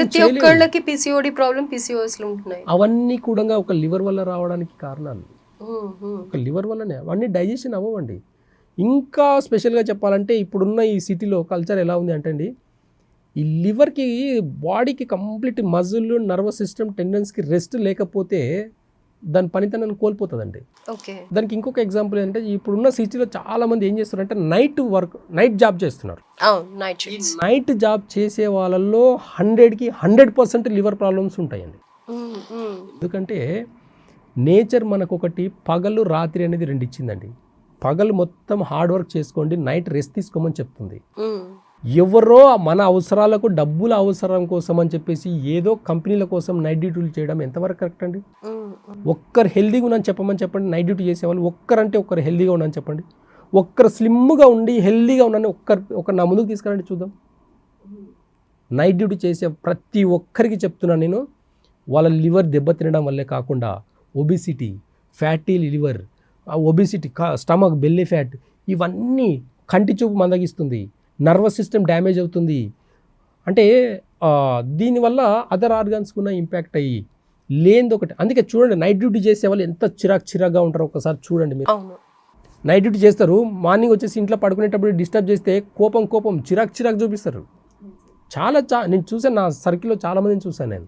ప్రతి ఒక్కళ్ళకి PCOD problem PCOS లో ఉంటున్నాయి. అవన్నీ కూడా ఒక లివర్ వల్ల రావడానికి కారణాలు. ఒక లివర్ వల్లనే అవన్నీ డైజెషన్ అవ్వండి. ఇంకా స్పెషల్గా చెప్పాలంటే ఇప్పుడున్న ఈ సిటీలో కల్చర్ ఎలా ఉంది అంటే అండి, ఈ లివర్కి బాడీకి కంప్లీట్ మజిల్ నర్వస్ సిస్టమ్ టెండెన్స్కి రెస్ట్ లేకపోతే దాని పనితనాన్ని కోల్పోతుందండి. దానికి ఇంకొక ఎగ్జాంపుల్ ఏంటంటే ఇప్పుడున్న సిటీలో చాలా మంది ఏం చేస్తున్నారంటే నైట్ జాబ్ చేస్తున్నారు. నైట్ జాబ్ చేసే వాళ్ళల్లో 100కి 100% లివర్ ప్రాబ్లమ్స్ ఉంటాయండి. ఎందుకంటే నేచర్ మనకు ఒకటి పగలు రాత్రి అనేది 2 ఇచ్చిందండి. పగలు మొత్తం హార్డ్ వర్క్ చేసుకోండి, నైట్ రెస్ట్ తీసుకోమని చెప్తుంది. ఎవరో మన అవసరాలకు డబ్బుల అవసరం కోసం అని చెప్పేసి ఏదో కంపెనీల కోసం నైట్ డ్యూటీలు చేయడం ఎంతవరకు కరెక్ట్ అండి? ఒక్కరు హెల్దీగా ఉన్నాను చెప్పండి. నైట్ డ్యూటీ చేసేవాళ్ళు ఒక్కరు హెల్దీగా ఉన్నాను చెప్పండి. ఒక్కరు స్లిమ్గా ఉండి హెల్దీగా ఉన్నాను ఒక్కరు నా ముందుకు తీసుకురండి చూద్దాం. నైట్ డ్యూటీ చేసే ప్రతి ఒక్కరికి చెప్తున్నాను నేను, వాళ్ళ లివర్ దెబ్బతినడం వల్లే కాకుండా obesity, fatty liver, obesity, stomach, belly fat, ఇవన్నీ కంటి చూపు మందగిస్తుంది, నర్వస్ సిస్టమ్ డ్యామేజ్ అవుతుంది. అంటే దీనివల్ల అదర్ ఆర్గాన్స్ కూడా ఇంపాక్ట్ అయ్యి లేనిది ఒకటి. అందుకే చూడండి నైట్ డ్యూటీ చేసే వాళ్ళు ఎంత చిరాగ్గా ఉంటారో ఒకసారి చూడండి మీరు. నైట్ డ్యూటీ చేస్తారు, మార్నింగ్ వచ్చేసి ఇంట్లో పడుకునేటప్పుడు డిస్టర్బ్ చేస్తే కోపం చిరాకు చూపిస్తారు. నేను చూసాను, నా సర్కిల్లో చాలా మందిని చూసాను నేను.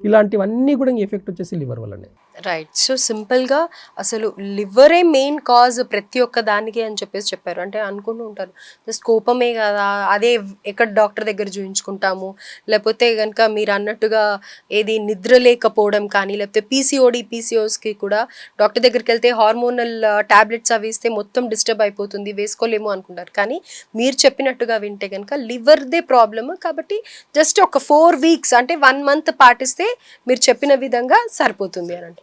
ఇలాంటివన్నీ కూడా ఎఫెక్ట్ వచ్చేసి లివర్ వల్లనే. రైట్. సో సింపుల్గా అసలు లివరే మెయిన్ కాజ్ ప్రతి ఒక్క దానికి అని చెప్పేసి చెప్పారు. అంటే అనుకుంటూ ఉంటారు జస్ట్ కోపమే కదా, అదే ఎక్కడ డాక్టర్ దగ్గర చూపించుకుంటాము, లేకపోతే కనుక మీరు అన్నట్టుగా ఏది నిద్ర లేకపోవడం కానీ, లేకపోతే పీసీఓఎస్కి కూడా డాక్టర్ దగ్గరికి వెళ్తే హార్మోనల్ టాబ్లెట్స్ అవి ఇస్తే మొత్తం డిస్టర్బ్ అయిపోతుంది, వేసుకోలేము అనుకుంటారు. కానీ మీరు చెప్పినట్టుగా వింటే కనుక లివర్దే ప్రాబ్లమ్ కాబట్టి జస్ట్ ఒక 4 weeks అంటే 1 month పాటిస్తే మీరు చెప్పిన విధంగా సరిపోతుంది అని అంటే